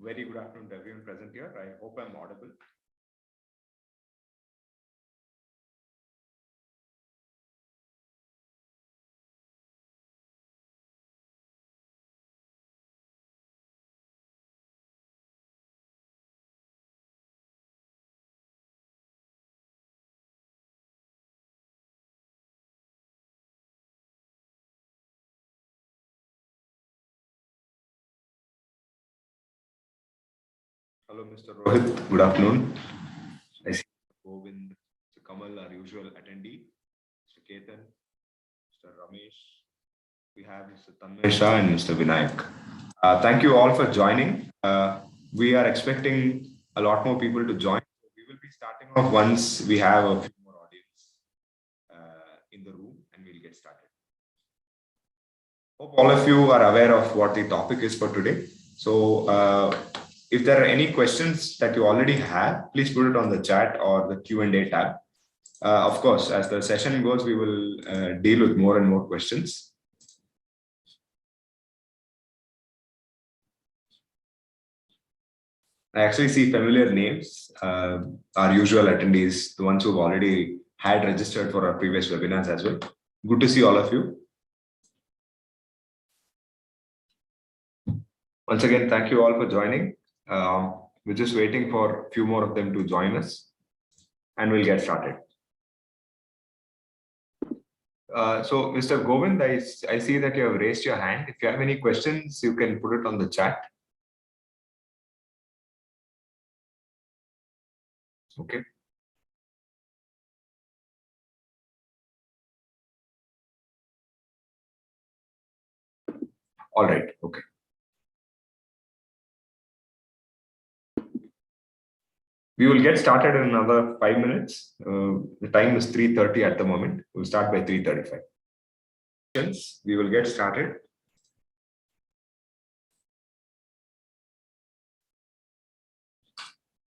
Very good afternoon to everyone present here. I hope I'm audible. Hello, Mr. Rohit. Good afternoon. I see Govind, Mr. Kamal, our usual attendee, Mr. Ketan, Mr. Ramesh. We have Mr. Tanmay Shah and Mr. Vinayak. Thank you all for joining. We are expecting a lot more people to join. We will be starting off once we have a few more audience in the room, and we'll get started. Hope all of you are aware of what the topic is for today. So if there are any questions that you already have, please put it on the chat or the Q&A tab. Of course, as the session goes, we will deal with more and more questions. I actually see familiar names, our usual attendees, the ones who've already had registered for our previous webinars as well. Good to see all of you. Once again, thank you all for joining. We're just waiting for a few more of them to join us, and we'll get started. So, Mr. Govind, I see that you have raised your hand. If you have any questions, you can put it on the chat. Okay. All right. Okay. We will get started in another 5 minutes. The time is 3:30 at the moment. We'll start by 3:35. We will get started.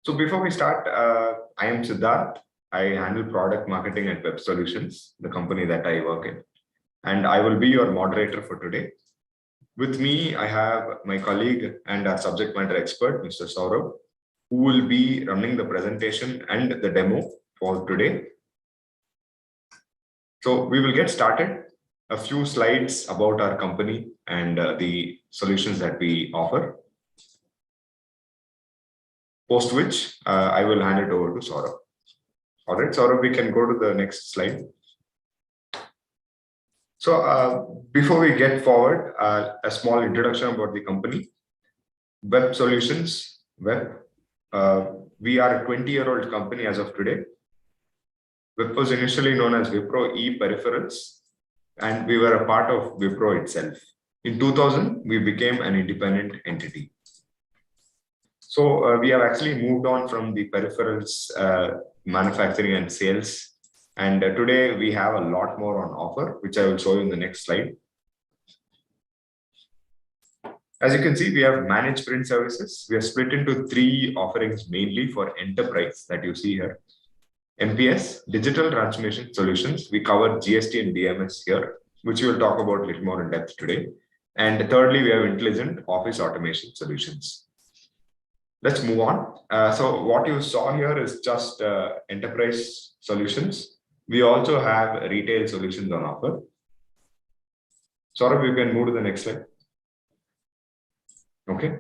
So before we start, I am Siddharth. I handle product marketing at Web Solutions, the company that I work in. And I will be your moderator for today. With me, I have my colleague and our subject matter expert, Mr. Saurabh, who will be running the presentation and the demo for today. So we will get started. A few slides about our company and the solutions that we offer. Post which, I will hand it over to Saurabh. All right, Saurabh, we can go to the next slide. So before we get forward, a small introduction about the company. Web Solutions, we are a 20-year-old company as of today. Web was initially known as Wipro e-Peripherals, and we were a part of Wipro itself. In 2000, we became an independent entity. So we have actually moved on from the peripherals manufacturing and sales. And today we have a lot more on offer, which I will show you in the next slide. As you can see, we have managed print services. We are split into 3 offerings mainly for enterprise that you see here. MPS, Digital Transformation Solutions. We cover GST and DMS here, which we will talk about a little more in depth today. And thirdly, we have Intelligent Office Automation Solutions. Let's move on. So what you saw here is just enterprise solutions. We also have retail solutions on offer. Saurabh, you can move to the next slide. Okay.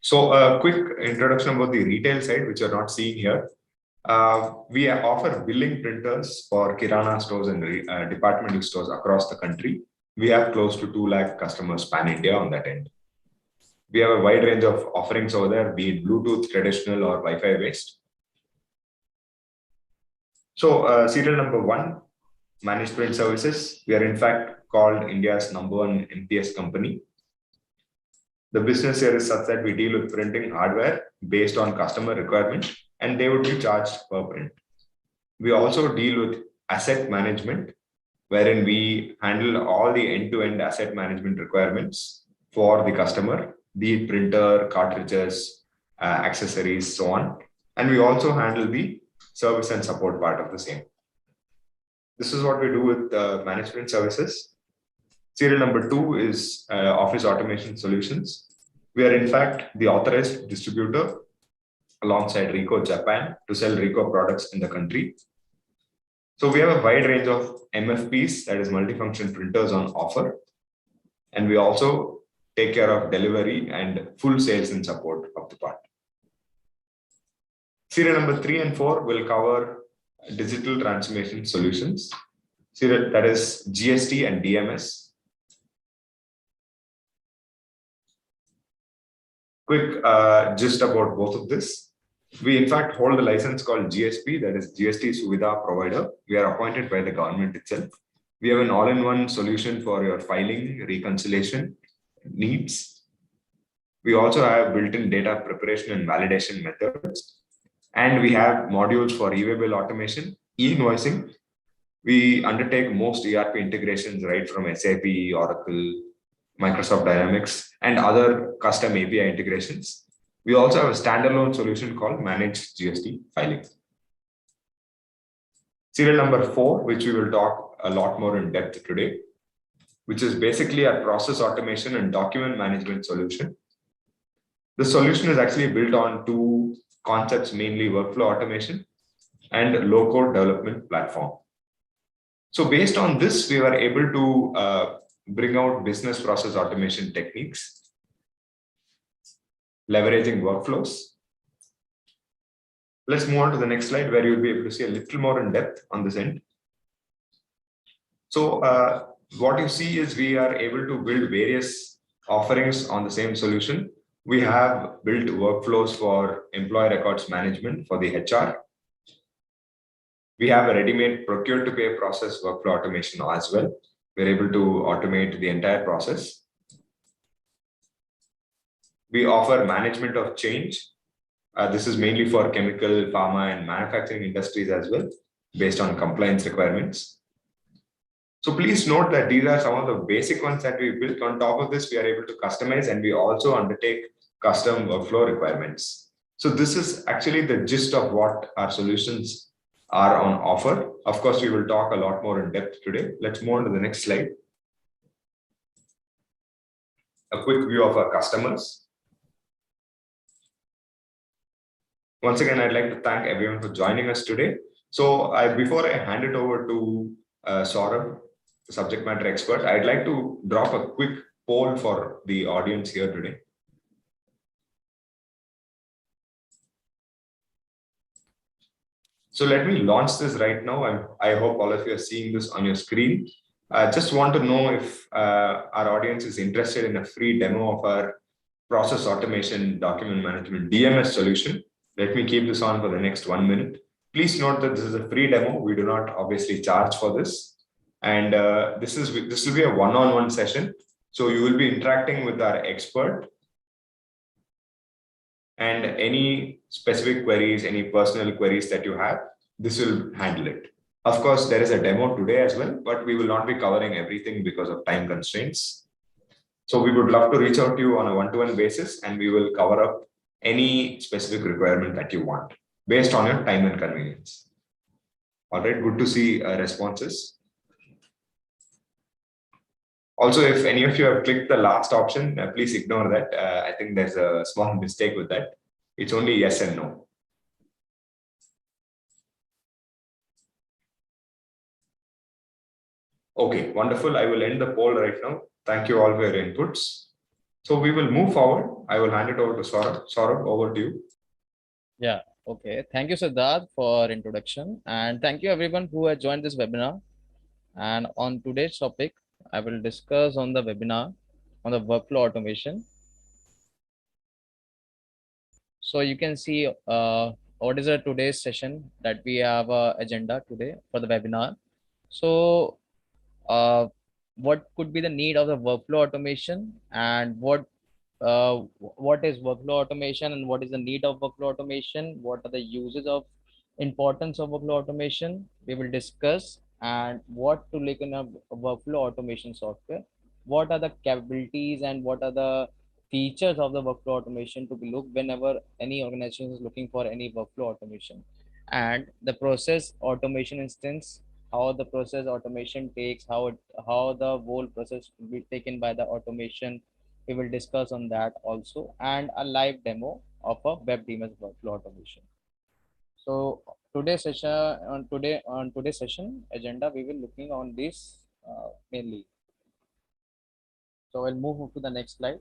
So a quick introduction about the retail side, which you're not seeing here. We offer billing printers for Kirana stores and departmental stores across the country. We have close to 2 lakh customers pan-India on that end. We have a wide range of offerings over there, be it Bluetooth, traditional, or Wi-Fi based. So serial number 1, managed print services. We are in fact called India's #1 MPS company. The business here is such that we deal with printing hardware based on customer requirement, and they would be charged per print. We also deal with asset management, wherein we handle all the end-to-end asset management requirements for the customer, be it printer, cartridges, accessories, so on. And we also handle the service and support part of the same. This is what we do with management services. Serial number 2 is Office Automation Solutions. We are in fact the authorized distributor alongside Ricoh Japan to sell Ricoh products in the country. So we have a wide range of MFPs, that is multifunction printers on offer. And we also take care of delivery and full sales and support of the part. Serial number 3 and 4 will cover digital transformation solutions. Serial, that is GST and DMS. Quick gist about both of this. We in fact hold a license called GSP, that is GST Suvidha Provider. We are appointed by the government itself. We have an all-in-one solution for your filing, reconciliation needs. We also have built-in data preparation and validation methods. And we have modules for e-waybill automation, e-invoicing. We undertake most ERP integrations right from SAP, Oracle, Microsoft Dynamics, and other custom API integrations. We also have a standalone solution called Managed GST Filing. Serial number 4, which we will talk a lot more in depth today, which is basically a process automation and document management solution. The solution is actually built on two concepts, mainly workflow automation and low-code development platform. So based on this, we were able to bring out business process automation techniques, leveraging workflows. Let's move on to the next slide where you'll be able to see a little more in depth on this end. So what you see is we are able to build various offerings on the same solution. We have built workflows for employee records management for the HR. We have a ready-made procure-to-pay process workflow automation as well. We're able to automate the entire process. We offer management of change. This is mainly for chemical, pharma, and manufacturing industries as well, based on compliance requirements. So please note that these are some of the basic ones that we built. On top of this, we are able to customize, and we also undertake custom workflow requirements. So this is actually the gist of what our solutions are on offer. Of course, we will talk a lot more in depth today. Let's move on to the next slide. A quick view of our customers. Once again, I'd like to thank everyone for joining us today. So before I hand it over to Saurabh, the subject matter expert, I'd like to drop a quick poll for the audience here today. So let me launch this right now. I hope all of you are seeing this on your screen. I just want to know if our audience is interested in a free demo of our process automation document management DMS solution. Let me keep this on for the next 1 minute. Please note that this is a free demo. We do not obviously charge for this. And this will be a one-on-one session. So you will be interacting with our expert. And any specific queries, any personal queries that you have, this will handle it. Of course, there is a demo today as well, but we will not be covering everything because of time constraints. So we would love to reach out to you on a one-to-one basis, and we will cover up any specific requirement that you want based on your time and convenience. All right, good to see responses. Also, if any of you have clicked the last option, please ignore that. I think there's a small mistake with that. It's only yes and no. Okay, wonderful. I will end the poll right now. Thank you all for your inputs. So we will move forward. I will hand it over to Saurabh. Saurabh, over to you. Yeah, okay. Thank you, Siddharth, for introduction. And thank you everyone who has joined this webinar. And on today's topic, I will discuss on the webinar on the workflow automation. So you can see what is today's session that we have agenda today for the webinar. So what could be the need of the workflow automation, and what is workflow automation, and what is the need of workflow automation, what are the uses of importance of workflow automation we will discuss, and what to look in a workflow automation software, what are the capabilities and what are the features of the workflow automation to be looked whenever any organization is looking for any workflow automation, and the process automation instance, how the process automation takes, how the whole process will be taken by the automation, We will discuss on that also, and a live demo of a web DMS workflow automation. So today's session agenda, we will looking on this mainly. So I'll move to the next slide.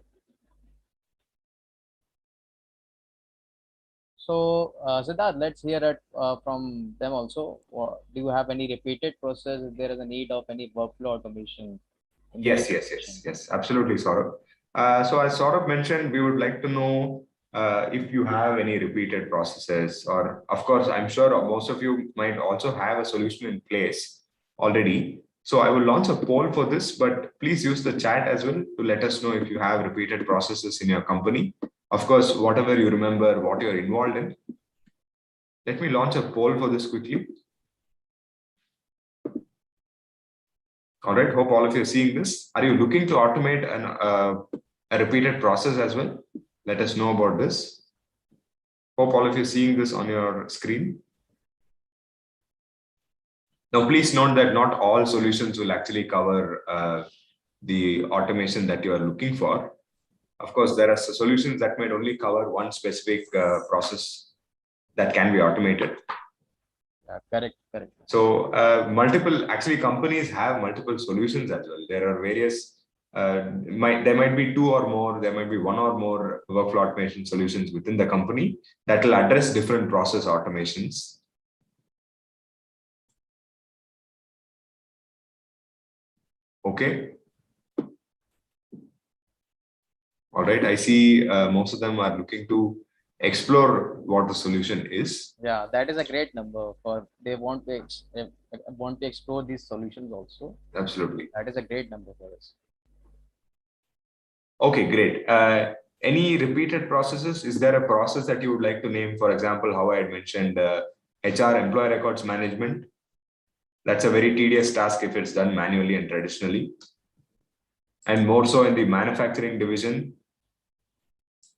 So Siddharth, let's hear it from them also. Do you have any repeated process? If there is a need of any workflow automation in the Yes, next yes, session? yes, yes, absolutely, Saurabh. So as Saurabh mentioned, we would like to know if you have any repeated processes, or of course, I'm sure most of you might also have a solution in place already. So I will launch a poll for this, but please use the chat as well to let us know if you have repeated processes in your company. Of course, whatever you remember, what you're involved in. Let me launch a poll for this quickly. All right, hope all of you are seeing this. Are you looking to automate a repeated process as well? Let us know about this. Hope all of you are seeing this on your screen. Now, please note that not all solutions will actually cover the automation that you are looking for. Of course, there are solutions that might only cover one specific process that can be automated. Correct, correct. So actually companies have multiple solutions as well. There are various, there might be two or more, there might be one or more workflow automation solutions within the company that will address different process automations. Okay. All right. I see most of them are looking to explore what the solution is. Yeah, that is a great number for they want to explore these solutions also. Absolutely. That is a great number for us. Okay, great. Any repeated processes? Is there a process that you would like to name? For example, how I had mentioned HR, employee records management. That's a very tedious task if it's done manually and traditionally. And more so in the manufacturing division,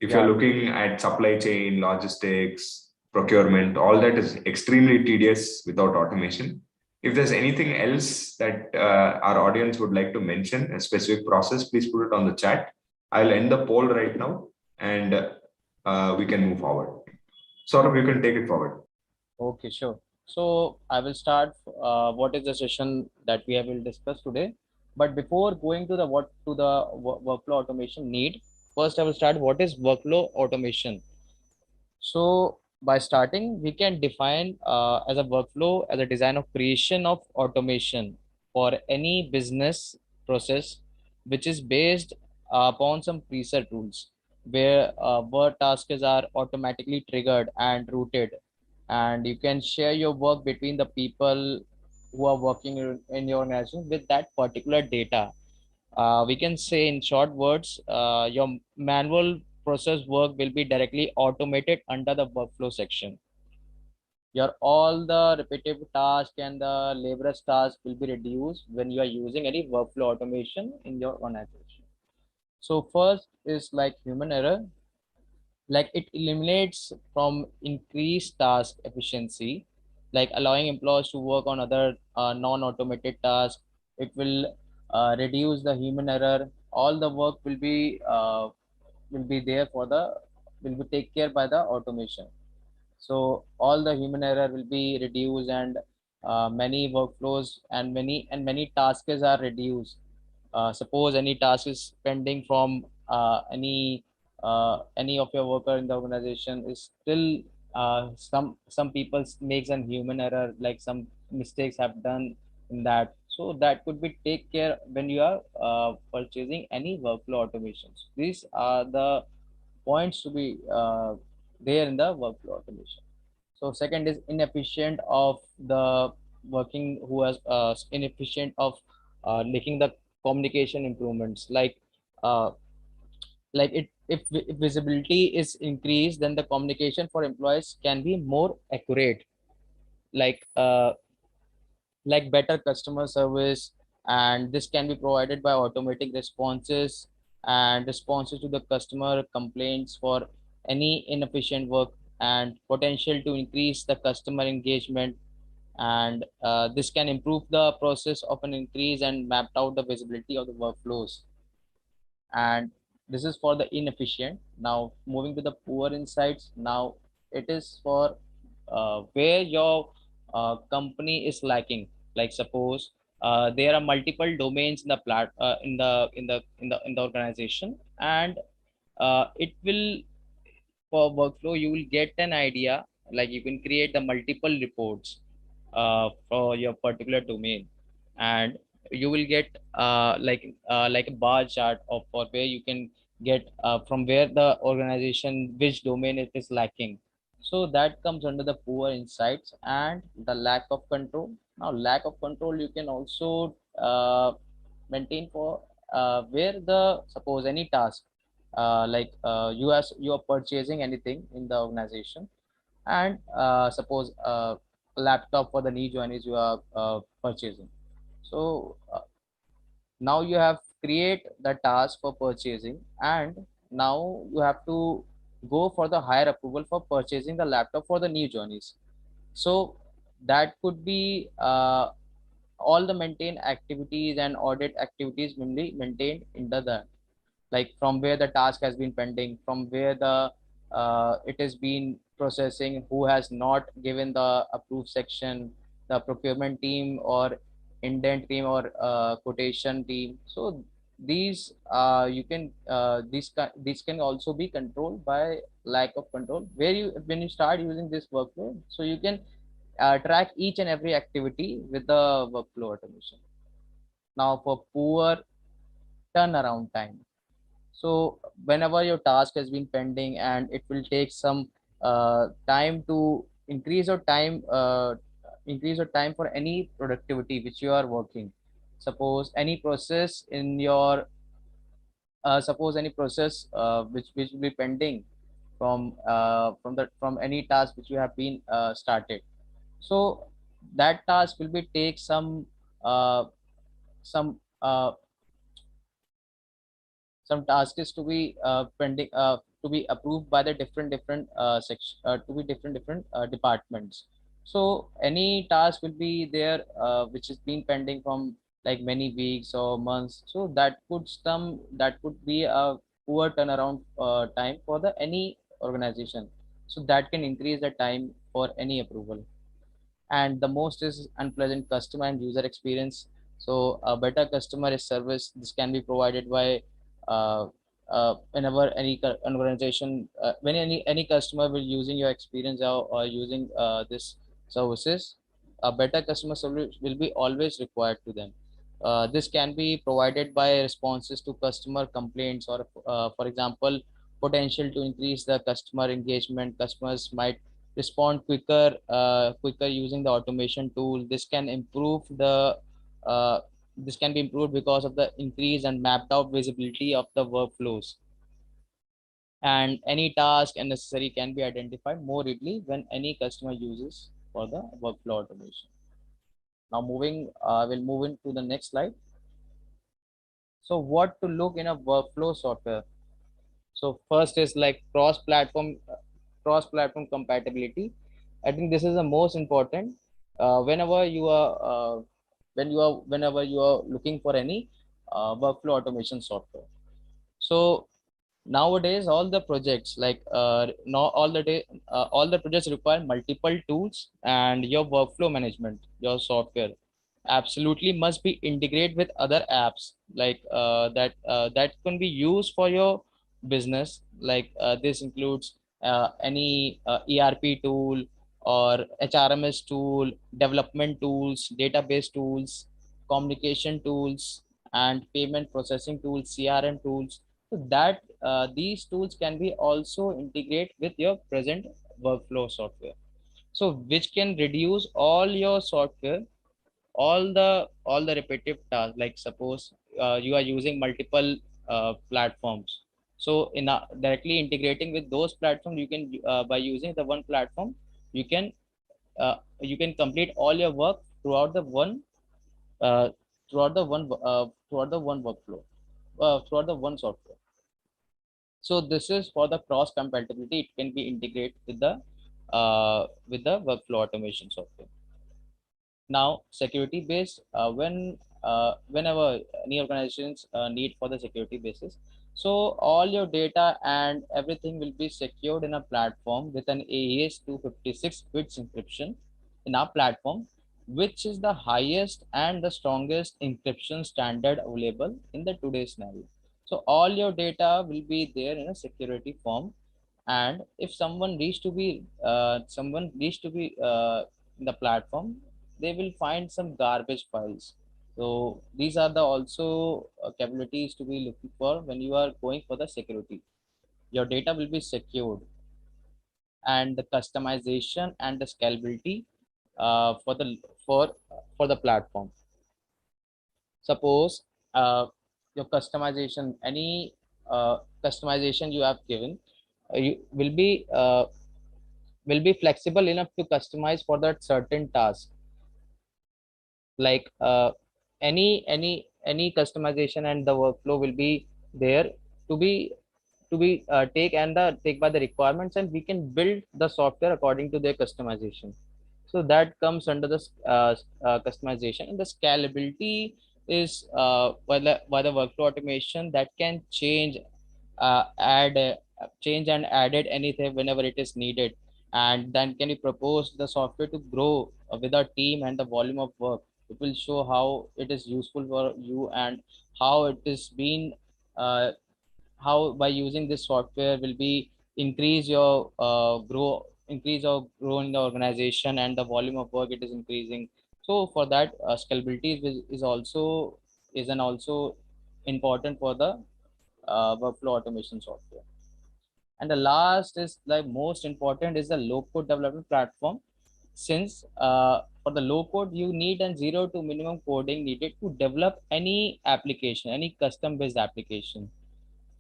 if you're looking at supply chain, logistics, procurement, all that is extremely tedious without automation. If there's anything else that our audience would like to mention, a specific process, please put it on the chat. I'll end the poll right now and we can move forward. Saurabh, you can take it forward. Okay, sure. So I will start. What is the session that we will discuss today? But before going to the workflow automation need, first I will start. What is workflow automation? So by starting, we can define as a workflow as a design of creation of automation for any business process, which is based upon some preset rules where work tasks are automatically triggered and routed, and you can share your work between the people who are working in your organization with that particular data. We can say in short words, your manual process work will be directly automated under the workflow section. Your all the repetitive task and the laborious task will be reduced when you are using any workflow automation in your organization. So first is like human error, like it eliminates from increased task efficiency, like allowing employees to work on other non-automated tasks. It will reduce the human error. All the work will be there for the will be take care by the automation. So all the human error will be reduced, and many workflows and many tasks are reduced. Suppose any task is pending from any of your worker in the organization is still some people makes an human error, like some mistakes have done in that. So that could be take care when you are purchasing any workflow automations. These are the points to be there in the workflow automation. So second is inefficient of the working who has inefficient of making the communication improvements, uh, like it if visibility is increased, then the communication for employees can be more accurate, like better customer service, and this can be provided by automatic responses and responses to the customer complaints for any inefficient work, and potential to increase the customer engagement, and this can improve the process of an increase and mapped out the visibility of the workflows. And this is for the inefficient. Now moving to the poor insights. Now it is for where your company is lacking. Like suppose there are multiple domains in the in the organization, and it will, for workflow you will get an idea, like you can create the multiple reports for your particular domain, and you will get like a bar chart of for where you can get from where the organization, which domain it is lacking. So that comes under the poor insights. And the lack of control. Now lack of control you can also maintain for where the, suppose any task, you are purchasing anything in the organization, and suppose a laptop for the new joinees you are purchasing. So now you have create the task for purchasing, and now you have to go for the higher approval for purchasing the laptop for the new journeys. So that could be all the maintain activities and audit activities will be maintained under the, like from where the task has been pending, from where the it has been processing, who has not given the approved section, the procurement team or indent team or quotation team. So these you can these can also be controlled by lack of control, where you, when you start using this workflow, so you can track each and every activity with the workflow automation. Now for poor turnaround time. So whenever your task has been pending and it will take some time to increase your time for any productivity which you are working. Suppose any process in your suppose any process which will be pending from any task which you have been started. So that task will be take some some task is to be pending to be approved by the different section to be different departments. So any task will be there which is being pending from like many weeks or months. So that could be a poor turnaround time for the any organization. So that can increase the time for any approval. And the most is unpleasant customer and user experience. So a better customer service, this can be provided by whenever an organization when any customer will using your experience or using this services, a better customer service will be always required to them. This can be provided by responses to customer complaints, or for example potential to increase the customer engagement. Customers might respond quicker using the automation tool. Uh, this can be improved because of the increase and mapped out visibility of the workflows. And any task and necessary can be identified more readily when any customer uses for the workflow automation. Now we'll move into the next slide. So what to look in a workflow software? So first is like cross platform compatibility. I think this is the most important whenever you are whenever you are looking for any workflow automation software. So nowadays all the projects now all the projects require multiple tools, and your workflow management, your software absolutely must be integrated with other apps that can be used for your business. This includes any ERP tool or HRMS tool, development tools, database tools, communication tools, and payment processing tools, CRM tools. So that these tools can be also integrate with your present workflow software. So which can reduce all your software, all the repetitive tasks. Like suppose you are using multiple platforms. So directly integrating with those platforms, you can by using the one platform, you can you can complete all your work uh, throughout the one workflow, throughout the one software. So this is for the cross compatibility. It can be integrated with the workflow automation software. Now security based, when whenever any organizations need for the security basis. So all your data and everything will be secured in a platform with an AES 256 bits encryption in our platform, which is the highest and the strongest encryption standard available in the today's scenario. So all your data will be there in a security form, and if someone needs to be in the platform, they will find some garbage files. So these are the also capabilities to be looking for when you are going for the security. Your data will be secured, and the customization and the scalability for the platform. Suppose your customization, any customization you have given, you will be flexible enough to customize for that certain task. Like any customization and the workflow will be there to be take and the take by the requirements, and we can build the software according to their customization. So that comes under the customization. And the scalability is by the workflow automation that can add change and added anything whenever it is needed. And then can you propose the software to grow with a team and the volume of work. It will show how it is useful for you, and how it is being how by using this software will be increase or grow in the organization, and the volume of work it is increasing. So for that, scalability is an also important for the workflow automation software. And the last is like most important is the low code development platform. Since for the low code you need a zero to minimum coding needed to develop any application, any custom based application.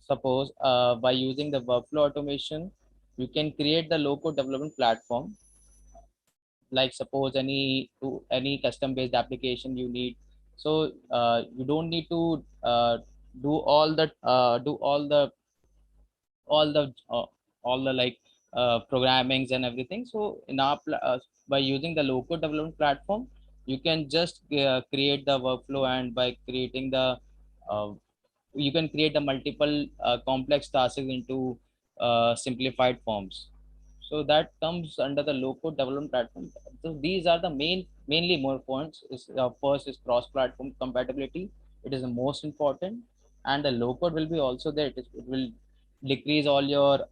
Suppose by using the workflow automation, you can create the low code development platform. Like suppose any custom based application you need, so you don't need to do all the uh, all the like programmings and everything. So by using the low code development platform, you can just create the workflow, and by creating the uh, you can create the multiple complex tasks into simplified forms. So that comes under the low code development platform. So these are the mainly more points. First is cross platform compatibility. It is the most important. And the low code will be also there. It will decrease all your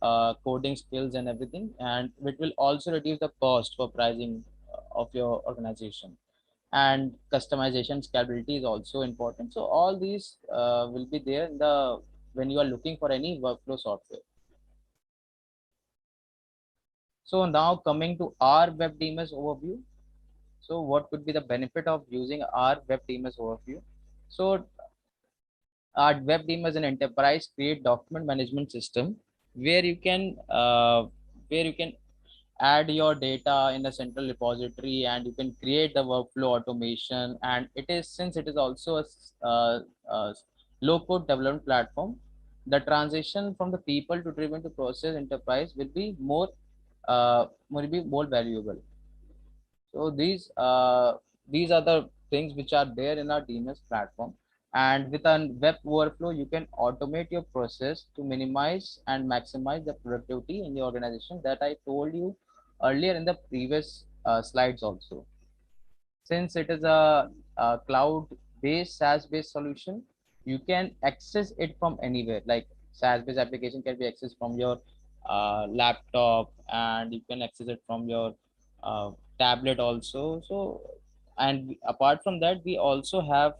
coding skills and everything, and it will also reduce the cost for pricing of your organization. And customization scalability is also important. So all these will be there in the when you are looking for any workflow software. So now coming to our web DMS overview. So what could be the benefit of using our web DMS overview? So our web DMS is an enterprise create document management system where you can uh, where you can add your data in a central repository, and you can create the workflow automation. And it is, since it is also a low code development platform, the transition from the people to driven to process enterprise will be more valuable. So these are the things which are there in our DNS platform. And with a web workflow, you can automate your process to minimize and maximize the productivity in the organization that I told you earlier in the previous slides also. Since it is a cloud-based, SaaS-based solution, you can access it from anywhere. Like SaaS-based application can be accessed from your laptop, and you can access it from your tablet also. So, and apart from that, we also have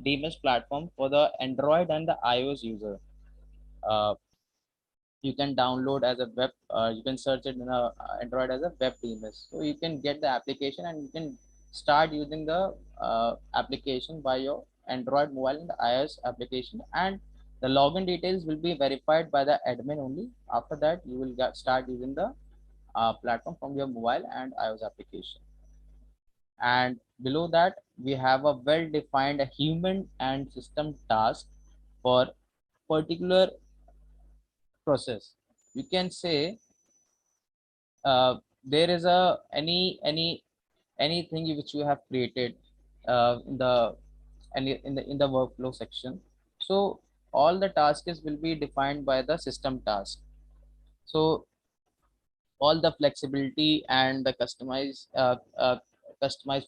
DMS platform for the Android and the iOS user. Uh, you can download as a web you can search it in a Android as a web DMS. So you can get the application, and you can start using the application by your Android mobile and the iOS application. And the login details will be verified by the admin only. After that, you will start using the platform from your mobile and iOS application. And below that, we have a well defined human and system task for particular process. You can say there is a anything which you have created in the and in the workflow section. So all the tasks will be defined by the system task. So all the flexibility and the customize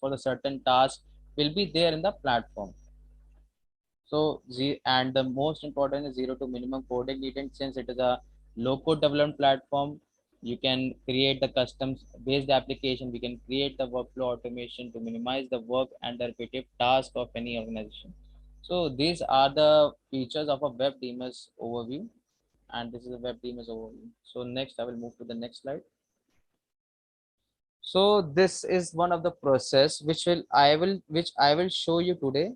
for the certain task will be there in the platform. So and the most important is zero to minimum coding needed. Since it is a low code development platform, you can create the customs based application. We can create the workflow automation to minimize the work and the repetitive task of any organization. So these are the features of a web DMS overview, and this is a web DMS overview. So next I will move to the next slide. So this is one of the process which I will show you today,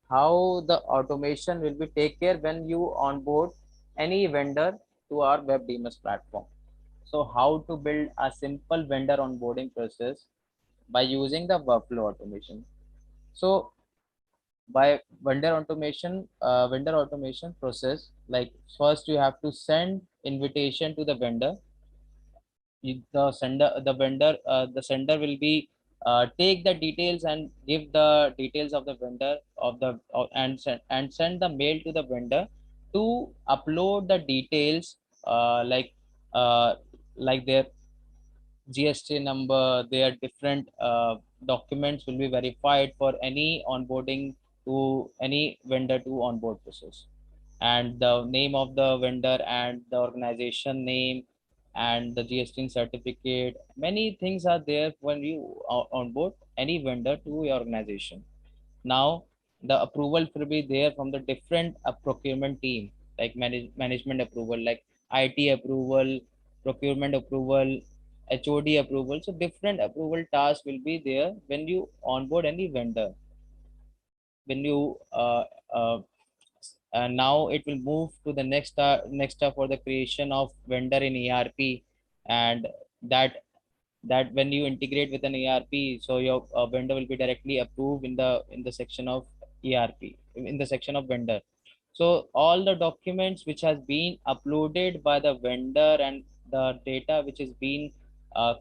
how the automation will be take care when you onboard any vendor to our web DMS platform. So how to build a simple vendor onboarding process by using the workflow automation. So by vendor automation process, like first you have to send invitation to the vendor. The sender will be take the details and give the details of the vendor and send the mail to the vendor to upload the details, uh, like their GST number, their different documents will be verified for any onboarding to any vendor to onboard process, and the name of the vendor and the organization name and the GST certificate. Many things are there when you onboard any vendor to your organization. Now the approval will be there from the different procurement team, like management approval, like IT approval, procurement approval, HOD approval. So different approval tasks will be there when you onboard any vendor. When you and now it will move to the next step for the creation of vendor in ERP, and that that when you integrate with an ERP, so your vendor will be directly approved in the section of ERP, in the section of vendor. So all the documents which has been uploaded by the vendor and the data which is being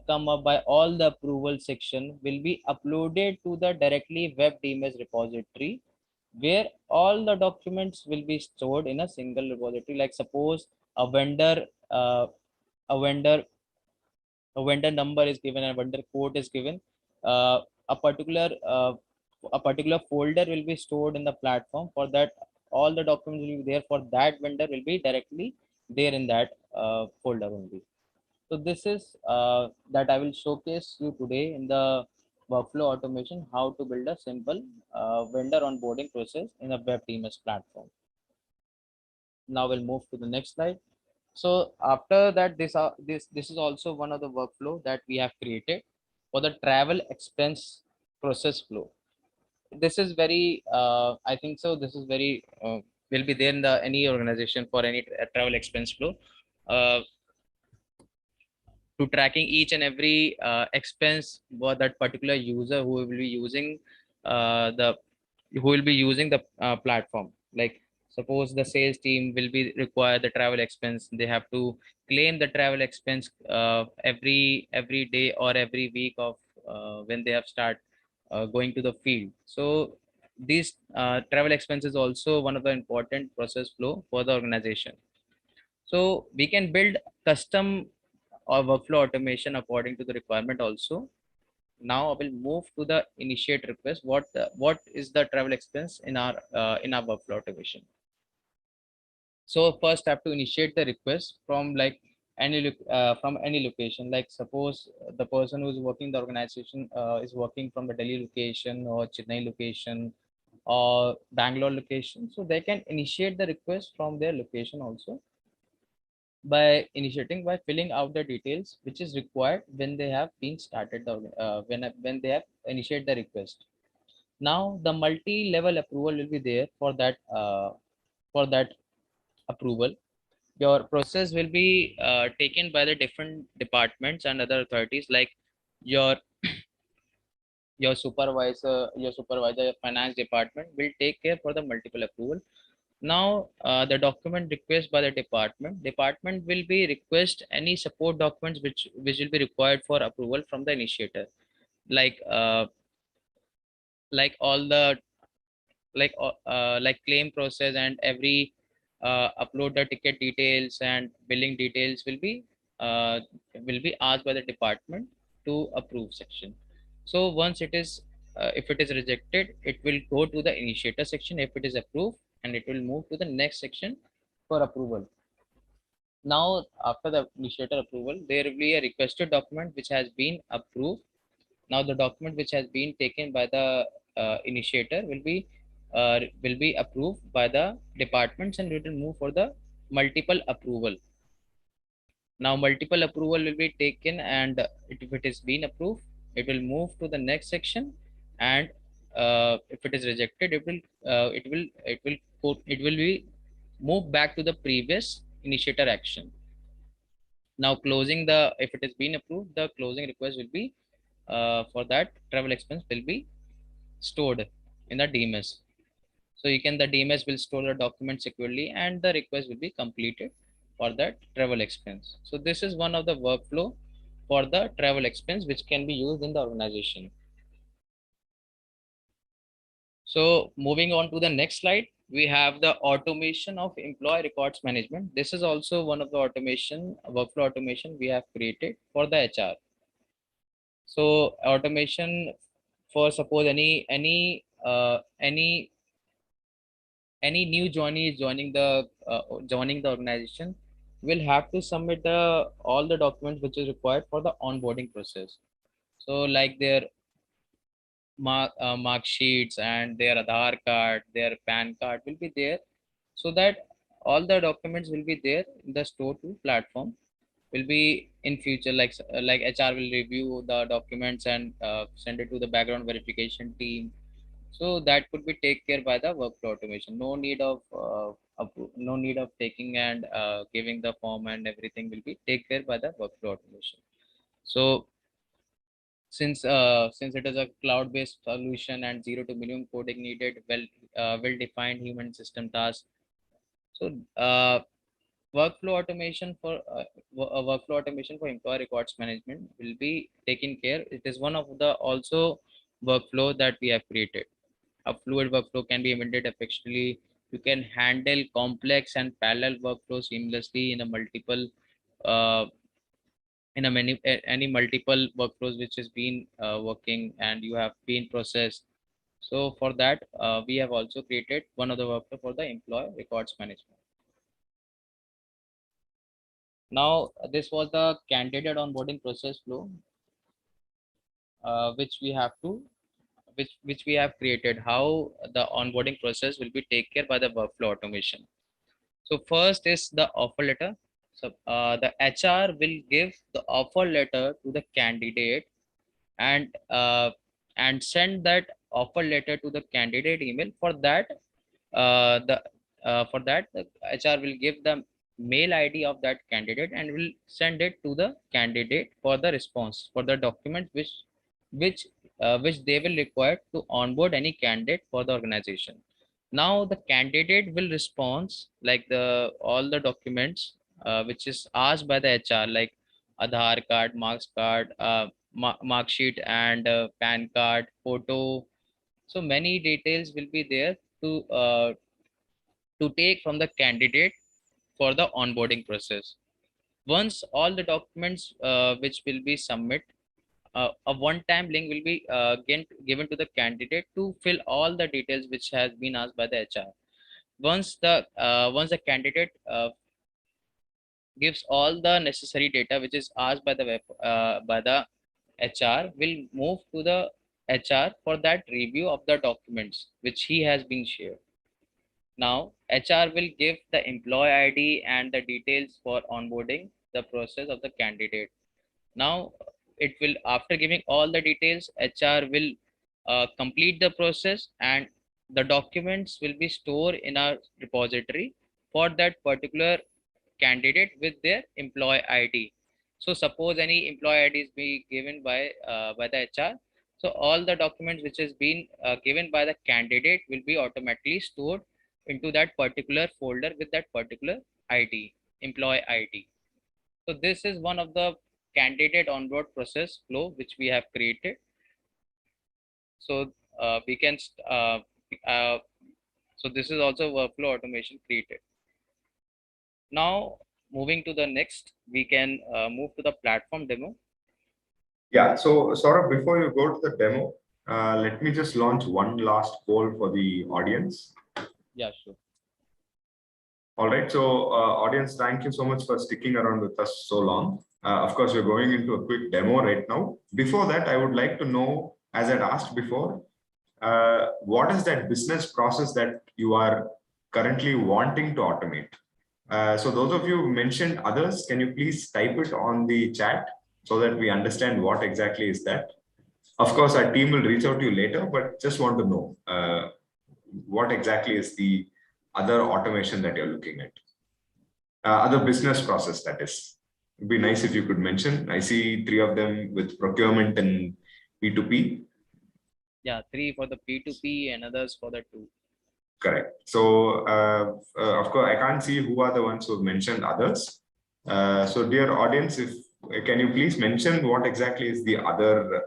come up by all the approval section will be uploaded to the directly web DMS repository, where all the documents will be stored in a single repository. Like suppose a vendor uh, a vendor a vendor number is given and vendor code is given, uh, a particular uh, a particular folder will be stored in the platform. For that, all the documents will be there for that vendor will be directly there in that folder only. So this is that I will showcase you today in the workflow automation, how to build a simple vendor onboarding process in a web DMS platform. Now we'll move to the next slide. So after that, this is also one of the workflow that we have created for the travel expense process flow. This is very I think so this is very will be there in the any organization for any travel expense flow, uh, to tracking each and every expense for that particular user who will be using the who will be using the platform. Like suppose the sales team will be require the travel expense, they have to claim the travel expense every day or every week of when they have start going to the field. So these travel expenses also one of the important process flow for the organization. So we can build custom or workflow automation according to the requirement also. Now I will move to the initiate request. What is the travel expense in our workflow automation? So first I have to initiate the request from like from any location. Like suppose the person who is working the organization is working from the Delhi location or Chennai location or Bangalore location. So they can initiate the request from their location also by initiating by filling out the details which is required when they have been started the when they have initiate the request. Now the multi-level approval will be there for that approval. Your process will be taken by the different departments and other authorities, like your your supervisor, your finance department will take care for the multiple approval. Now the document request by the department will be request any support documents which will be required for approval from the initiator, like like all the like claim process, and every upload the ticket details and billing details uh, will be asked by the department to approve section. So once it is if it is rejected, it will go to the initiator section. If it is approved, and it will move to the next section for approval. Now after the initiator approval, there will be a requested document which has been approved. Now the document which has been taken by the initiator will be approved by the departments, and it will move for the multiple approval. Now multiple approval will be taken, and if it is been approved, it will move to the next section. And if it is rejected, it will be moved back to the previous initiator action. Now closing the if it has been approved, the closing request will be for that travel expense will be stored in the DMS. So you can the DMS will store the document securely, and the request will be completed for that travel expense. So this is one of the workflow for the travel expense which can be used in the organization. So moving on to the next slide, we have the automation of employee records management. This is also one of the automation workflow automation we have created for the HR. So automation for suppose any new joinee is joining the organization will have to submit the all the documents which is required for the onboarding process. So like their mark sheets and their Aadhaar card, their PAN card will be there, so that all the documents will be there in the store to platform. Will be in future like HR will review the documents and send it to the background verification team. So that could be take care by the workflow automation. No need of taking and giving the form, and everything will be take care by the workflow automation. So since it is a cloud based solution and zero to minimum coding needed, well defined human system task. So workflow automation for employee records management will be taken care. It is one of the also workflow that we have created. A fluid workflow can be implemented effectively. You can handle complex and parallel workflows seamlessly in a multiple uh, in a many any multiple workflows which has been working and you have been processed. So for that, we have also created one of the workflow for the employee records management. Now this was the candidate onboarding process flow, which we have to which we have created. How the onboarding process will be taken care by the workflow automation. So first is the offer letter. So the HR will give the offer letter to the candidate, and send that offer letter to the candidate email. For that the HR will give the mail ID of that candidate and will send it to the candidate for the response for the document which they will require to onboard any candidate for the organization. Now the candidate will respond like the all the documents which is asked by the HR, like Aadhaar card, marks card, mark sheet, and PAN card, photo. So many details will be there to take from the candidate for the onboarding process. Once all the documents which will be submit, a one-time link will be again given to the candidate to fill all the details which has been asked by the HR. Once the candidate gives all the necessary data which is asked by by the HR, will move to the HR for that review of the documents which he has been shared. Now HR will give the employee ID and the details for onboarding the process of the candidate. Now it will, after giving all the details, HR will complete the process, and the documents will be stored in a repository for that particular candidate with their employee ID. So suppose any employee ID is be given by the HR. So all the documents which has been given by the candidate will be automatically stored into that particular folder with that particular ID, employee ID. So this is one of the candidate onboard process flow which we have created. So we can uh, So this is also workflow automation created. Now moving to the next, we can move to the platform demo. Yeah, so Saurabh, before you go to the demo, let me just launch one last poll for the audience. Yeah, sure. All right, so audience, thank you so much for sticking around with us so long. Of course, we're going into a quick demo right now. Before that, I would like to know, as I'd asked before, what is that business process that you are currently wanting to automate? So those of you who mentioned others, can you please type it on the chat so that we understand what exactly is that? Of course, our team will reach out to you later, but just want to know what exactly is the other automation that you're looking at? Other business process, that is. It'd be nice if you could mention. I see three of them with procurement and P2P. Yeah, 3 for the P2P and others for the 2. Correct. So, of course, I can't see who are the ones who have mentioned others. So, dear audience, if can you please mention what exactly is the other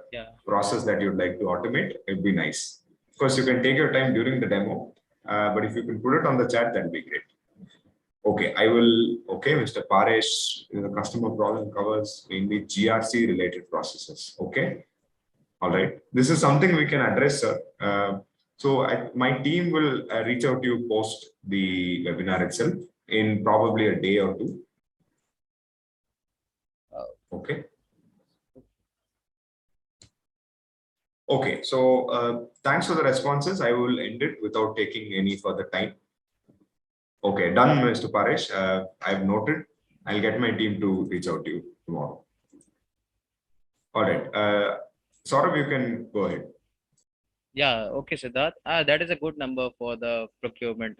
process that you'd like to automate? It'd be nice. Of course, you can take your time during the demo, but if you can put it on the chat, that'd be great. Okay, I will. Okay, Mr. Paresh, the customer problem covers mainly GRC related processes. Okay, all right. This is something we can address, sir. My team will reach out to you post the webinar itself in probably a day or two. Okay. Okay, so thanks for the responses. I will end it without taking any further time. Okay, done, Mr. Paresh. I've noted. I'll get my team to reach out to you tomorrow. All right. Saurabh, you can go ahead. Yeah, okay, Siddharth. That is a good number for the procurement.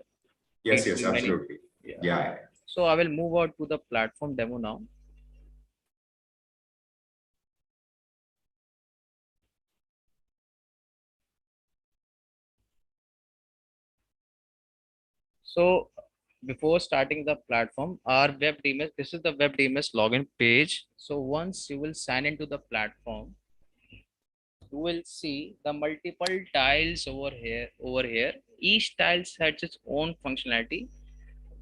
Yes, yes, absolutely. Yeah. So I will move on to the platform demo now. So before starting the platform, our web DMS, this is the web DMS login page. So once you will sign into the platform, you will see the multiple tiles over here. Each tile has its own functionality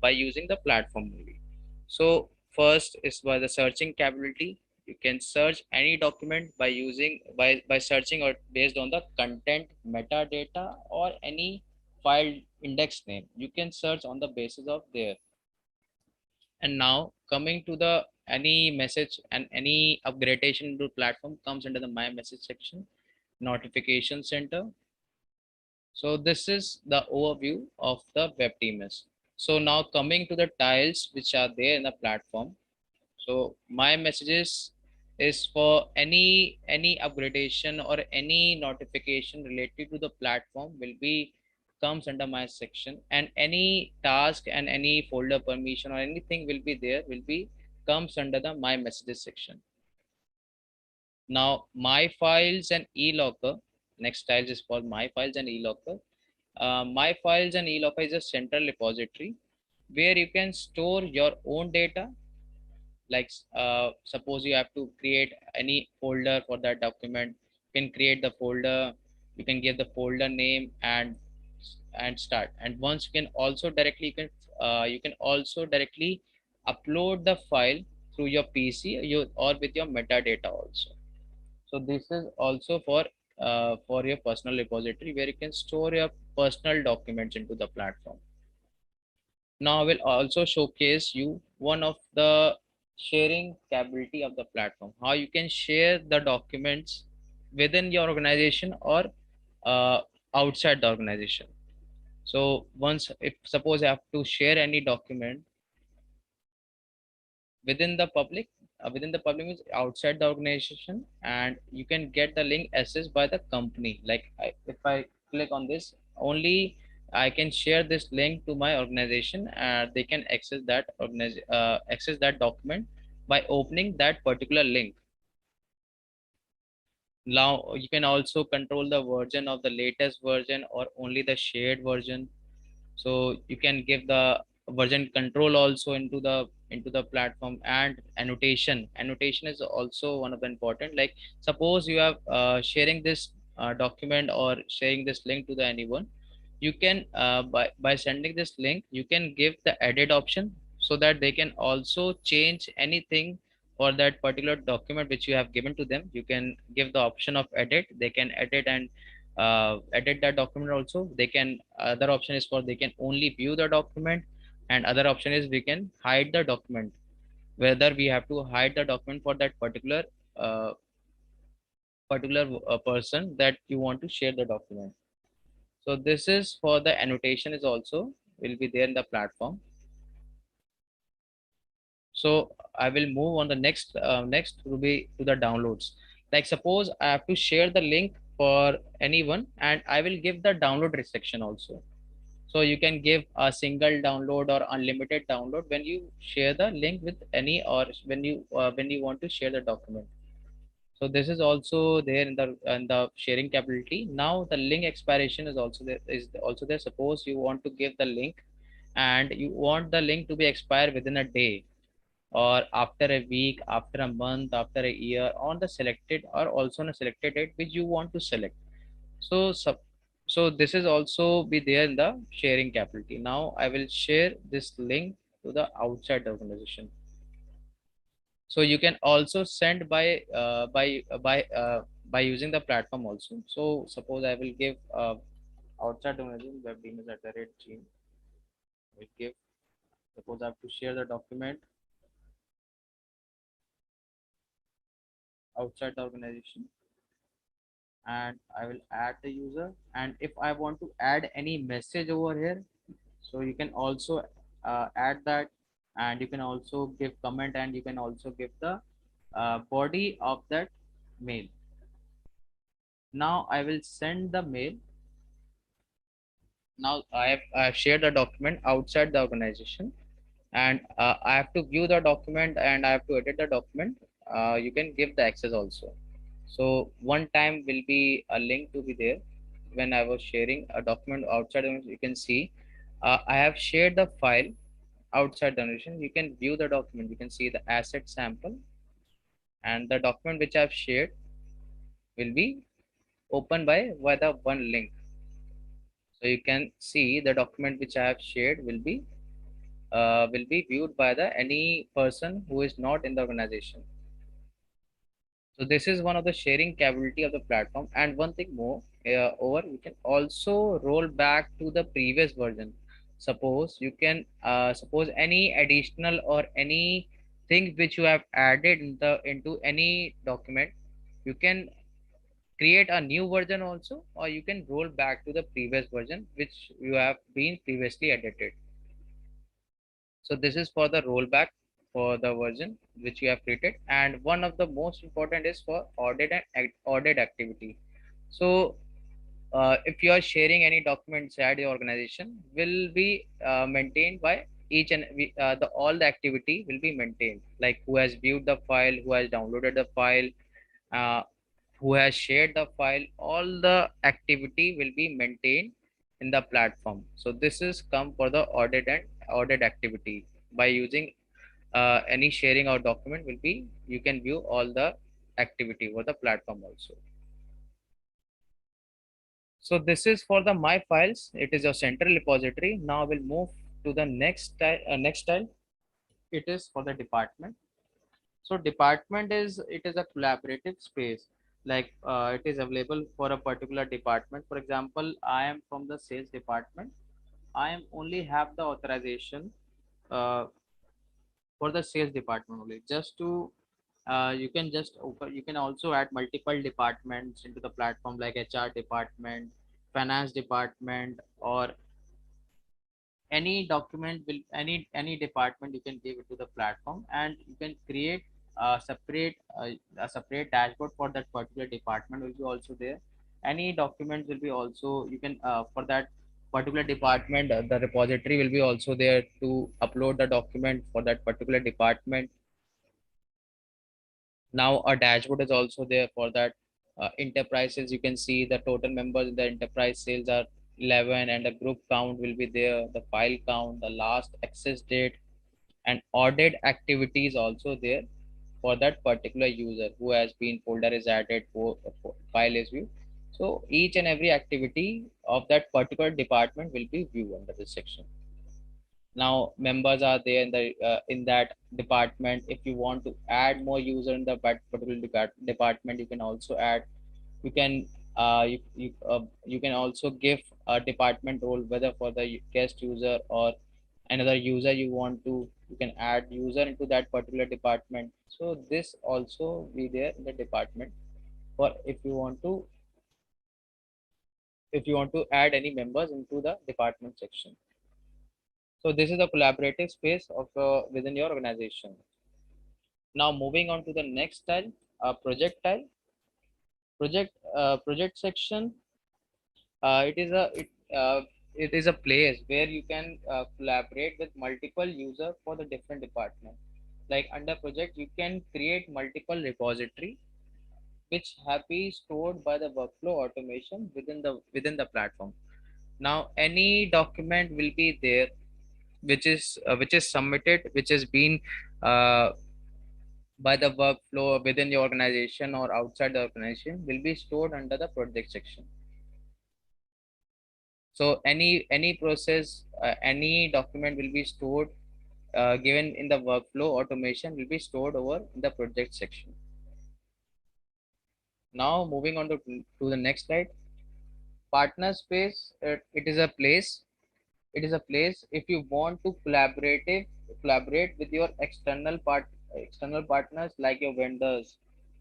by using the platform only. So first is by the searching capability. You can search any document by using by searching or based on the content metadata or any file index name. You can search on the basis of there. And now coming to the any message and any upgradation to platform comes under the my message section, notification center. So this is the overview of the web DMS. So now coming to the tiles which are there in the platform. So my messages is for any upgradation or any notification related to the platform will be comes under my section, and any task and any folder permission or anything will be there will be comes under the my messages section. Now my files and e-locker, next tile is called my files and e-locker. My files and e-locker is a central repository where you can store your own data. Like suppose you have to create any folder for that document, you can create the folder, you can give the folder name and start. And once you can also directly you can also directly upload the file through your PC or with your metadata also. So this is also for your personal repository where you can store your personal documents into the platform. Now I will also showcase you one of the sharing capability of the platform, how you can share the documents within your organization or uh, outside the organization. So once, if suppose I have to share any document within the public means outside the organization, and you can get the link accessed by the company. Like if I click on this only, I can share this link to my organization and they can access that document by opening that particular link. Now you can also control the version of the latest version or only the shared version. So you can give the version control also into the platform. And annotation is also one of the important. Like suppose you have sharing this document or sharing this link to the anyone, you can by sending this link, you can give the edit option so that they can also change anything for that particular document which you have given to them. You can give the option of edit. They can edit and edit that document also. They can, other option is for they can only view the document, and other option is we can hide the document, whether we have to hide the document for that uh, particular person that you want to share the document. So this is for the annotation is also will be there in the platform. So I will move on the next will be to the downloads. Like suppose I have to share the link for anyone, and I will give the download restriction also. So you can give a single download or unlimited download when you share the link with any, or when you want to share the document. So this is also there in the sharing capability. Now the link expiration is also there. Suppose you want to give the link and you want the link to be expired within a day, or after a week, after a month, after a year, on the selected or also on a selected date which you want to select. So this is also be there in the sharing capability. Now I will share this link to the outside organization. So you can also send by using the platform also. So suppose I will give outside organization web email at the rate gmail. Will give, suppose I have to share the document outside the organization, and I will add the user. And if I want to add any message over here, so you can also add that, and you can also give comment, and you can also give the body of that mail. Now I will send the mail. Now I have shared the document outside the organization, and I have to view the document and I have to edit the document. You can give the access also. So one time will be a link to be there. When I was sharing a document outside, you can see I have shared the file outside the organization. You can view the document. You can see the asset sample, and the document which I have shared will be opened by the one link. So you can see the document which I have shared will be viewed by the any person who is not in the organization. So this is one of the sharing capability of the platform. And one thing more, over you can also roll back to the previous version. Suppose you can suppose any additional or any thing which you have added into any document, you can create a new version also, or you can roll back to the previous version which you have been previously edited. So this is for the rollback for the version which you have created. And one of the most important is for audit activity. So if you are sharing any documents at your organization, will be maintained by each and the all the activity will be maintained, like who has viewed the file, who has downloaded the file, uh, who has shared the file. All the activity will be maintained in the platform. So this is come for the audit activity. By using any sharing or document will be, you can view all the activity over the platform also. So this is for the my files. It is your central repository. Now we'll move to the next style. It is for the department. So department is, it is a collaborative space. Like it is available for a particular department. For example, I am from the sales department. I am only have the authorization uh, for the sales department only. Just to you can also add multiple departments into the platform, like HR department, finance department, or any department you can give it to the platform, and you can create a separate dashboard for that particular department will be also there. Any document will be also, you can for that particular department, the repository will be also there to upload the document for that particular department. Now a dashboard is also there for that enterprises. You can see the total members in the enterprise sales are 11, and the group count will be there, the file count, the last access date, and audit activities also there for that particular user who has been folder is added, for file is viewed. So each and every activity of that particular department will be viewed under this section. Now members are there in that department. If you want to add more user in the particular department, you can also add. You can you can also give a department role, whether for the guest user or another user you want to, you can add user into that particular department. So this also be there in the department for if you want to add any members into the department section. So this is a collaborative space of within your organization. Now moving on to the next style, project style. Project section. It is it is a place where you can collaborate with multiple users for the different department. Like under project, you can create multiple repository which have been stored by the workflow automation within the platform. Now any document will be there which is submitted, which has been uh, by the workflow within the organization or outside the organization, will be stored under the project section. So any process, any document will be stored, given in the workflow automation will be stored over in the project section. Now moving on to the next slide. Partner space. It is a place. It is a place if you want to collaborate with your external partners like your vendors,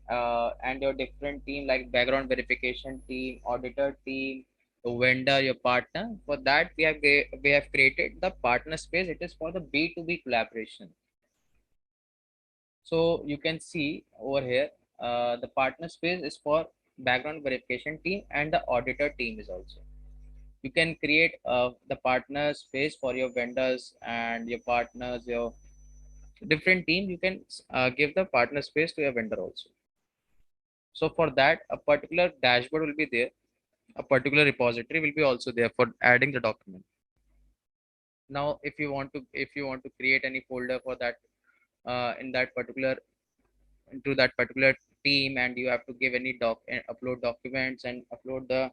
and your different team like background verification team, auditor team, the vendor, your partner. For that we have created the partner space. It is for the B2B collaboration. So you can see over here, the partner space is for background verification team and the auditor team is also. You can create the partner space for your vendors and your partners, your different team. You can give the partner space to your vendor also. So for that, a particular dashboard will be there, a particular repository will be also there for adding the document. Now if you want to create any folder for that, in that particular into that particular team, and you have to give any upload documents and upload the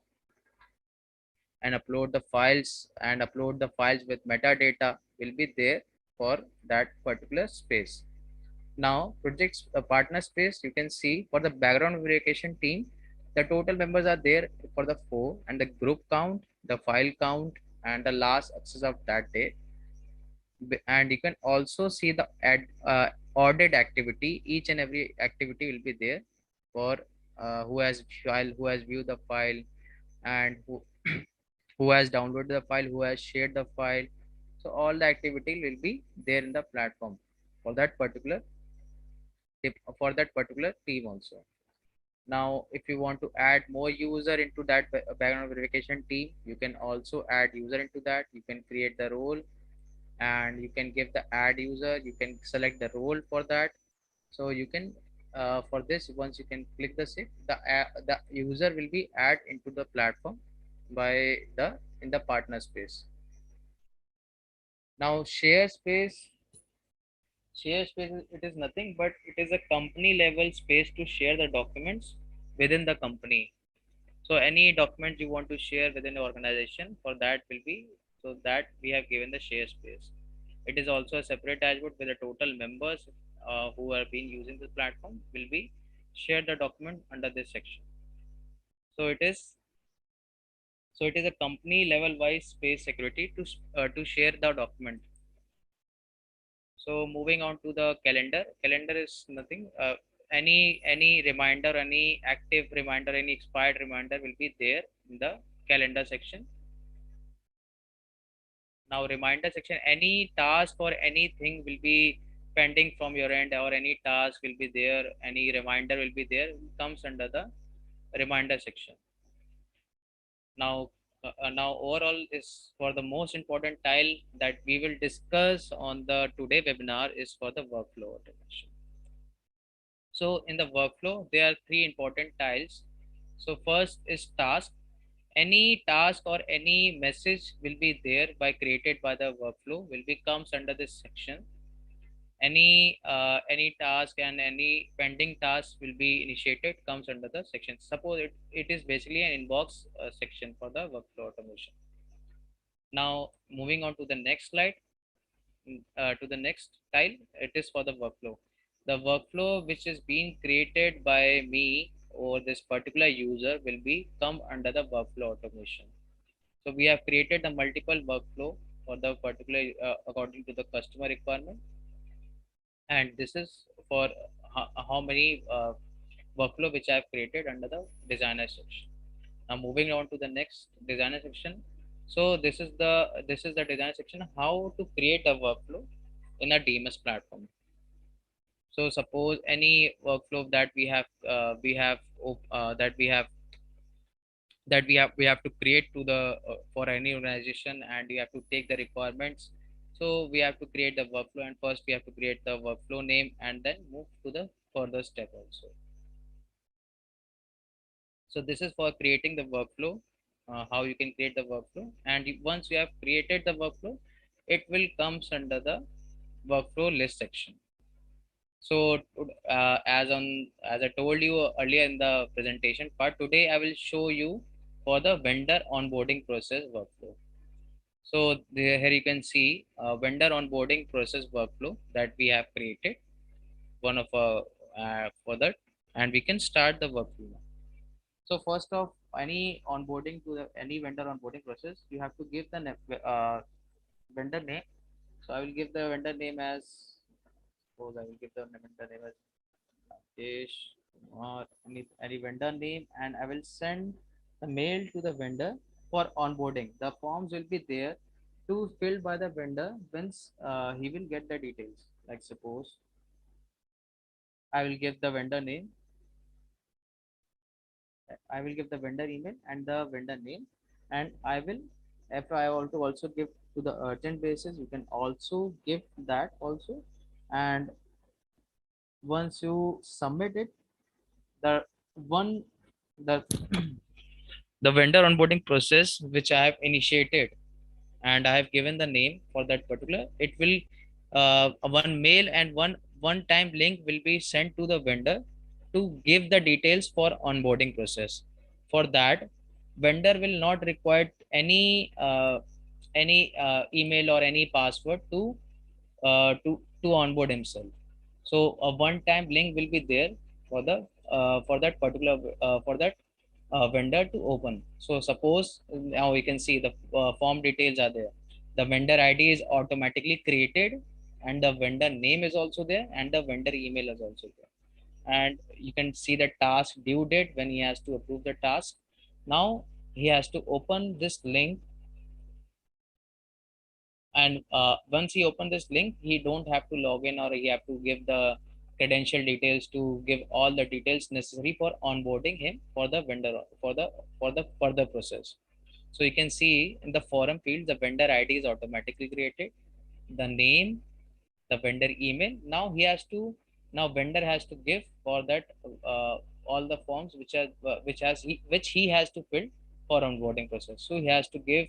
files and upload the files with metadata will be there for that particular space. Now projects partner space, you can see for the background verification team, the total members are there for the 4, and the group count, the file count, and the last access of that day. And you can also see the audit activity. Each and every activity will be there for who has viewed the file, and who has downloaded the file, who has shared the file. So all the activity will be there in the platform for that particular team also. Now if you want to add more user into that background verification team, you can also add user into that. You can create the role and you can give the add user. You can select the role for that. So you can for this, once you can click the save, the user will be add into the platform by the in the partner space. Now share space it is nothing but it is a company level space to share the documents within the company. So any document you want to share within the organization, for that will be, so that we have given the share space. It is also a separate dashboard where the total members who are been using the platform will be share the document under this section. So it is a company level wise space security to share the document. So moving on to the calendar. Calendar is nothing. Any reminder, any active reminder, any expired reminder will be there in the calendar section. Now reminder section, any task or anything will be pending from your end, or any task will be there, any reminder will be there, comes under the reminder section. Now overall is for the most important tile that we will discuss on the today webinar is for the workflow automation. So in the workflow, there are three important tiles. So first is task. Any task or any message will be there by created by the workflow will be comes under this section. any task and any pending task will be initiated comes under the section. Suppose it is basically an inbox section for the workflow automation. Now moving on to the next slide, to the next tile, it is for the workflow. The workflow which is being created by me or this particular user will be come under the workflow automation. So we have created the multiple workflow for the particular according to the customer requirement, and this is for how many workflow which I have created under the designer section. Now moving on to the next designer section. So this is the designer section, how to create a workflow in a DMS platform. So suppose any workflow that we have to create to the for any organization, and we have to take the requirements. So we have to create the workflow, and first we have to create the workflow name and then move to the further step also. So this is for creating the workflow, how you can create the workflow, and once you have created the workflow, it will comes under the workflow list section. So as I told you earlier in the presentation part, today I will show you for the vendor onboarding process workflow. So here you can see vendor onboarding process workflow that we have created, one of for that, and we can start the workflow. So first of any onboarding to any vendor onboarding process, you have to give the vendor name. So I will give the vendor name as, suppose I will give the vendor name as Rakesh or any vendor name, and I will send the mail to the vendor for onboarding. The forms will be there to filled by the vendor once he will get the details. Like suppose I will give the vendor name, I will give the vendor email and the vendor name, and I will, if I want to also give to the urgent basis, you can also give that also. And once you submit it, the one the the vendor onboarding process which I have initiated and I have given the name for that particular, it will one mail and one time link will be sent to the vendor to give the details for onboarding process. For that, vendor will not require any email or any password to onboard himself. So a one time link will be there for the for that particular for that vendor to open. So suppose now we can see the form details are there. The vendor ID is automatically created, and the vendor name is also there, and the vendor email is also there. And you can see the task due date when he has to approve the task. Now he has to open this link, and once he open this link, he don't have to log in or he have to give the credential details to give all the details necessary for onboarding him for the vendor for the further process. So you can see in the forum field the vendor ID is automatically created, the name, the vendor email. Now he has to, now vendor has to give for that uh, all the forms which he has to fill for onboarding process. So he has to give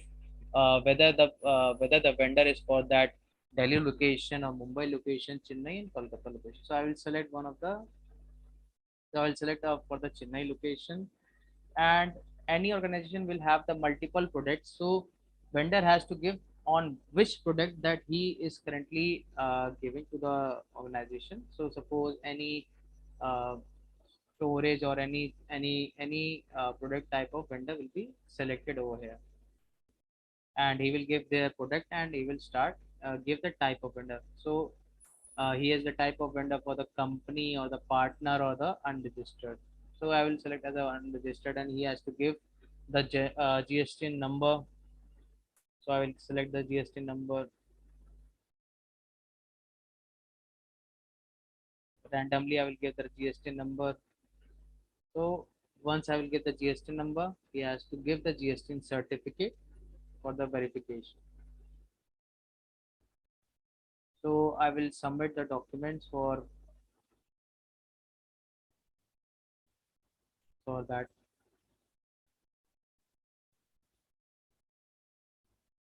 whether the vendor is for that Delhi location or Mumbai location, Chennai and Kolkata location. So I will select one of the, so I will select for the Chennai location. And any organization will have the multiple products, so vendor has to give on which product that he is currently giving to the organization. So suppose any uh, storage or any product type of vendor will be selected over here, and he will give their product and he will start give the type of vendor. So he is the type of vendor for the company or the partner or the unregistered. So I will select as a unregistered, and he has to give the GST number. So I will select the GST number randomly. I will give the GST number. So once I will get the GST number, he has to give the GST certificate for the verification. So I will submit the documents for that.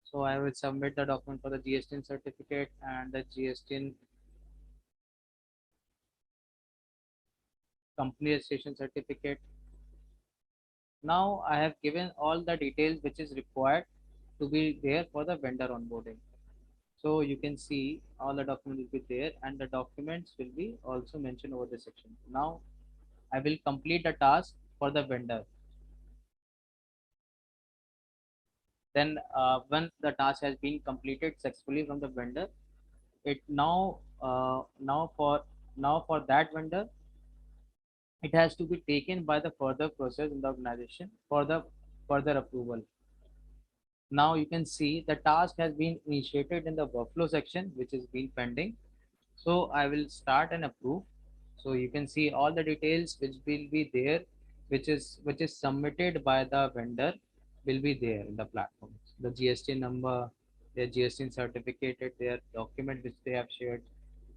So I will submit the document for the GST certificate and the GST. company registration certificate. Now I have given all the details which is required to be there for the vendor onboarding. So you can see all the documents will be there and the documents will be also mentioned over the section. Now I will complete the task for the vendor. Then once the task has been completed successfully from the vendor, it now for that vendor, it has to be taken by the further process in the organization for the further approval. Now you can see the task has been initiated in the workflow section, which is been pending. So I will start and approve. So you can see all the details which will be there, which is submitted by the vendor will be there in the platform. The GST number, their GST certificate, their document which they have shared.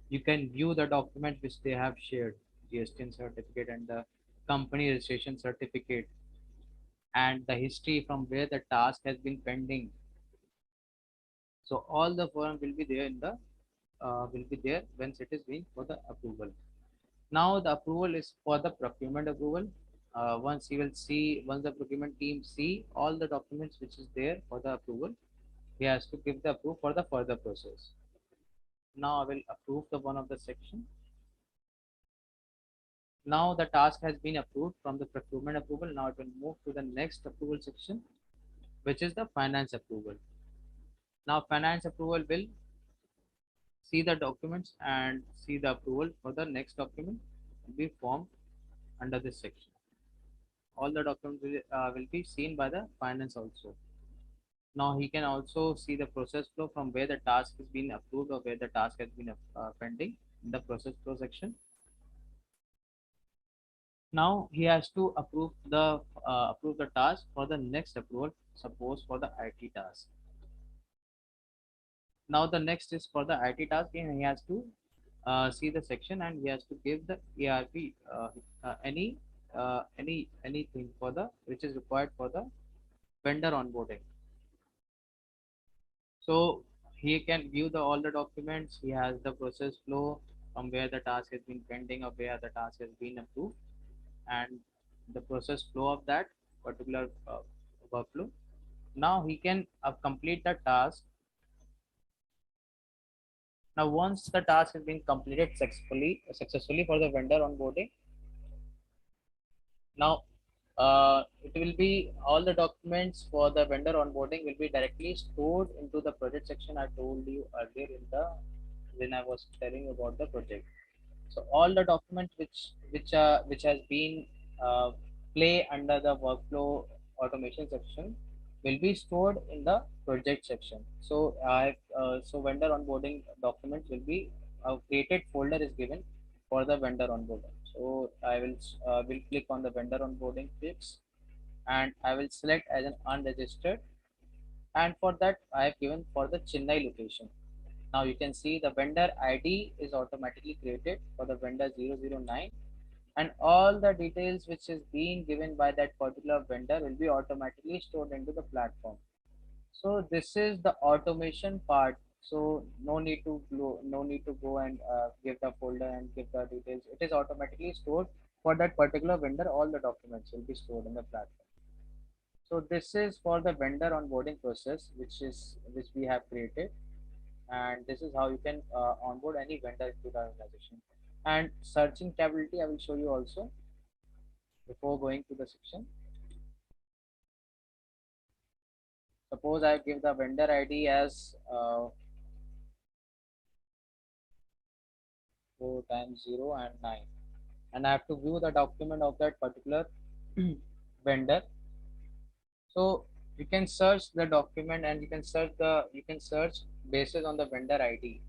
You can view the document which they have shared, GST certificate and the company registration certificate, and the history from where the task has been pending. So all the form will be there in the will be there once it is being for the approval. Now the approval is for the procurement approval. Once the procurement team see all the documents which is there for the approval, he has to give the approve for the further process. Now I will approve the one of the section. Now the task has been approved from the procurement approval. Now it will move to the next approval section, which is the finance approval. Now finance approval will see the documents and see the approval for the next document will be formed under this section. All the documents will be seen by the finance also. Now he can also see the process flow from where the task has been approved or where the task has been pending in the process flow section. Now he has to approve the task for the next approval. Suppose for the IT task. Now the next is for the IT task, and he has to see the section and he has to give the ARP anything for the which is required for the vendor onboarding. So he can view the all the documents. He has the process flow from where the task has been pending or where the task has been approved, and the process flow of that particular workflow. Now he can complete the task. Now once the task has been completed successfully for the vendor onboarding, now it will be all the documents for the vendor onboarding will be directly stored into the project section. I told you earlier in the when I was telling you about the project. So all the documents which has been uh, play under the workflow automation section will be stored in the project section. So so vendor onboarding documents will be a created folder is given for the vendor onboarding. So I will click on the vendor onboarding fix and I will select as an unregistered, and for that I have given for the Chennai location. Now you can see the vendor ID is automatically created for the vendor 009, and all the details which is being given by that particular vendor will be automatically stored into the platform. So this is the automation part. So no need to go and give the folder and give the details. It is automatically stored for that particular vendor. All the documents will be stored in the platform. So this is for the vendor onboarding process, which we have created, and this is how you can onboard any vendor into the organization. And searching capability I will show you also before going to the section. Suppose I give the vendor ID as 4 times 0 and 9, and I have to view the document of that particular vendor. So you can search the document and you can search basis on the vendor ID.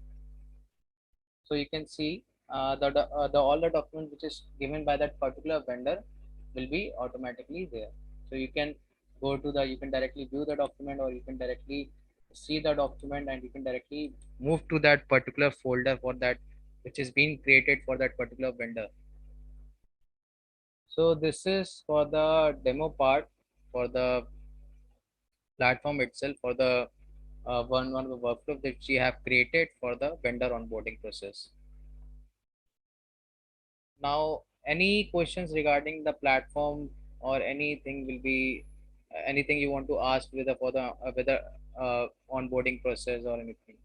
So you can see the all the document which is given by that particular vendor will be automatically there. So you can directly view the document, or you can directly see the document, and you can directly move to that particular folder for that which is being created for that particular vendor. So this is for the demo part for the platform itself, for the one of the workflow that we have created for the vendor onboarding process. Now any questions regarding the platform or anything will be anything you want to ask for the whether onboarding process or anything.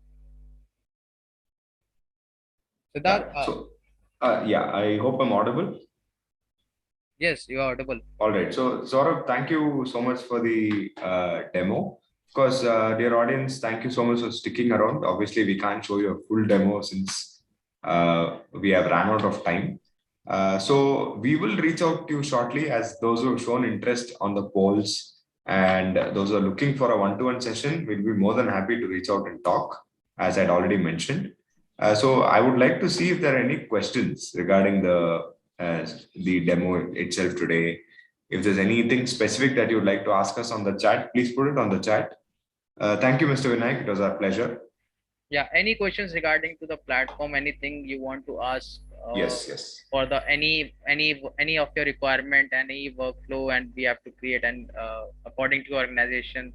Siddharth, Yeah. So, yeah, I hope I'm audible. yes, you are audible. All right. So, Saurabh, thank you so much for the demo. Of course, dear audience, thank you so much for sticking around. Obviously, we can't show you a full demo since we have ran out of time. So, we will reach out to you shortly as those who have shown interest on the polls and those who are looking for a one-to-one session. We'll be more than happy to reach out and talk, as I'd already mentioned. So, I would like to see if there are any questions regarding the demo itself today. If there's anything specific that you would like to ask us on the chat, please put it on the chat. Thank you, Mr. Vinayak. It was our pleasure. Yeah, any questions regarding to the platform, anything you want to ask Yes, yes. for the any of your requirement, any workflow, and we have to create and according to your organization,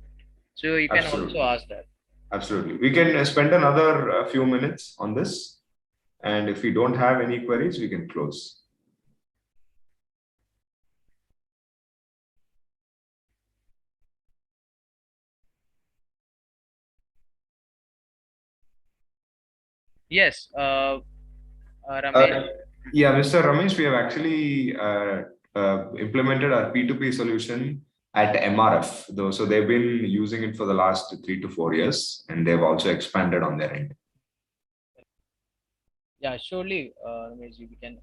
so you can also Absolutely. ask that. Absolutely. We can spend another few minutes on this. And if we don't have any queries, we can close. Yes, Uh, Ramesh. yeah, Mr. Ramesh, we have actually implemented our P2P solution at MRF, though. So they've been using it for the last 3 to 4 years, and they've also expanded on their end. Yeah, surely, Ramesh, we can.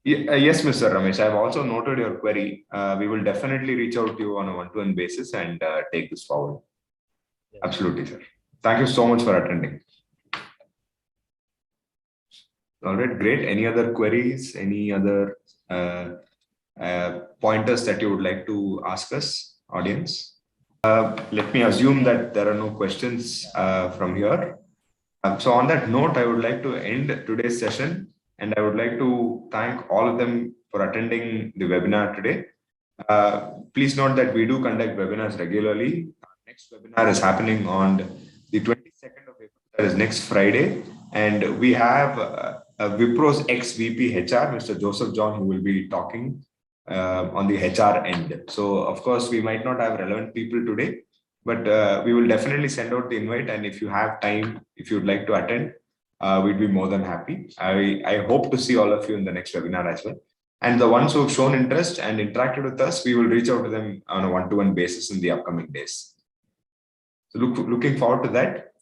Yeah, yes, Mr. Ramesh, I've also noted your query. We will definitely reach out to you on a one-to-one basis and take this forward. Yes. Absolutely, sir. Thank you so much for attending. All right, great. Any other queries? Any other pointers that you would like to ask us, audience? Let me assume that there are no questions from here. So on that note, I would like to end today's session, and I would like to thank all of them for attending the webinar today. Please note that we do conduct webinars regularly. Our next webinar is happening on the 22nd of April, that is next Friday, and we have Wipro's ex-VP HR, Mr. Joseph John, who will be talking on the HR end. So, of course, we might not have relevant people today, but we will definitely send out the invite. And if you have time, if you'd like to attend, we'd be more than happy. I hope to see all of you in the next webinar as well. And the ones who have shown interest and interacted with us, we will reach out to them on a one-to-one basis in the upcoming days. So looking forward to that.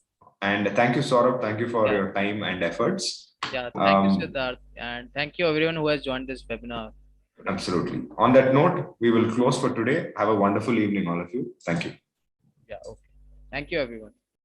And thank you, Saurabh. Thank you for your time and efforts. Yeah, thank you, Siddharth, and thank you everyone who has joined this webinar today. Absolutely. On that note, we will close for today. Have a wonderful evening, all of you. Thank you. Yeah, okay. Thank you, everyone.